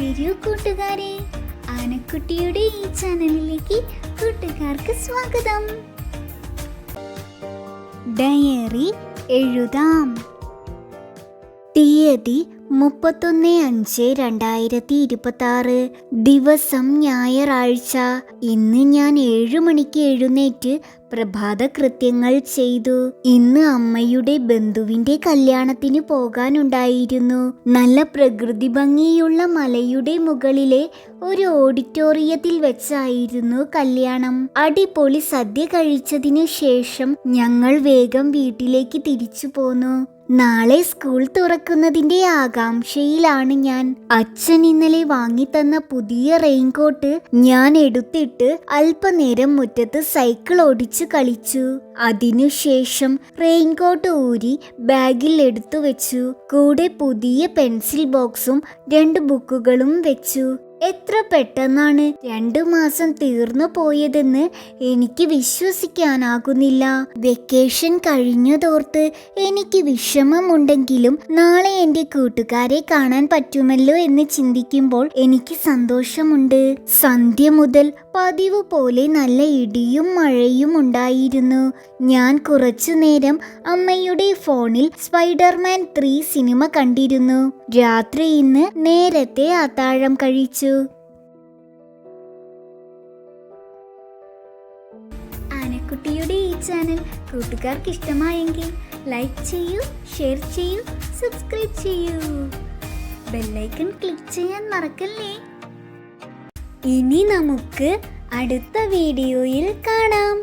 വരൂ കൂട്ടുകാരെ, ആനക്കുട്ടിയുടെ ഈ ചാനലിലേക്ക് കൂട്ടുകാർക്ക് സ്വാഗതം. ഡയറി എഴുതാം. തീയതി 31/5/2026. ദിവസം ഞായറാഴ്ച. ഇന്ന് ഞാൻ 7 മണിക്ക് എഴുന്നേറ്റ് പ്രഭാത കൃത്യങ്ങൾ ചെയ്തു. ഇന്ന് അമ്മയുടെ ബന്ധുവിന്റെ കല്യാണത്തിന് പോകാനുണ്ടായിരുന്നു. നല്ല പ്രകൃതി ഭംഗിയുള്ള മലയുടെ മുകളിലെ ഒരു ഓഡിറ്റോറിയത്തിൽ വെച്ചായിരുന്നു കല്യാണം. അടിപൊളി സദ്യ കഴിച്ചതിനു ശേഷം ഞങ്ങൾ വേഗം വീട്ടിലേക്ക് തിരിച്ചു പോന്നു. നാളെ സ്കൂൾ തുറക്കുന്നതിന്റെ ആകാംക്ഷയിലാണ് ഞാൻ. അച്ഛൻ ഇന്നലെ വാങ്ങിത്തന്ന പുതിയ റെയിൻകോട്ട് ഞാൻ എടുത്തിട്ട് അല്പനേരം മുറ്റത്ത് സൈക്കിൾ ഓടിച്ചു കളിച്ചു. അതിനുശേഷം റെയിൻകോട്ട് ഊരി ബാഗിൽ എടുത്തു വെച്ചു. കൂടെ പുതിയ പെൻസിൽ ബോക്സും 2 ബുക്കുകളും വെച്ചു. എത്ര പെട്ടെന്നാണ് 2 മാസം തീർന്നു പോയതെന്ന് എനിക്ക് വിശ്വസിക്കാനാകുന്നില്ല. വെക്കേഷൻ കഴിഞ്ഞതോർത്ത് എനിക്ക് വിഷമമുണ്ടെങ്കിലും നാളെ എൻ്റെ കൂട്ടുകാരെ കാണാൻ പറ്റുമല്ലോ എന്ന് ചിന്തിക്കുമ്പോൾ എനിക്ക് സന്തോഷമുണ്ട്. സന്ധ്യ മുതൽ പതിവ് പോലെ നല്ല ഇടിയും മഴയും ഉണ്ടായിരുന്നു. ഞാൻ കുറച്ചു നേരം അമ്മയുടെ ഫോണിൽ സ്പൈഡർമാൻ 3 സിനിമ കണ്ടിരുന്നു. രാത്രി ഇന്ന് നേരത്തെ അത്താഴം കഴിച്ചു. ആനക്കുട്ടിയുടെ ഈ ചാനൽ കൂട്ടുകാർക്ക് ഇഷ്ടമായെങ്കിൽ ലൈക്ക് ചെയ്യൂ, ഷെയർ ചെയ്യൂ, സബ്സ്ക്രൈബ് ചെയ്യൂ. ബെല്ലൈക്കൺ ക്ലിക്ക് ചെയ്യാൻ മറക്കല്ലേ. ഇനി നമുക്ക് അടുത്ത വീഡിയോയിൽ കാണാം.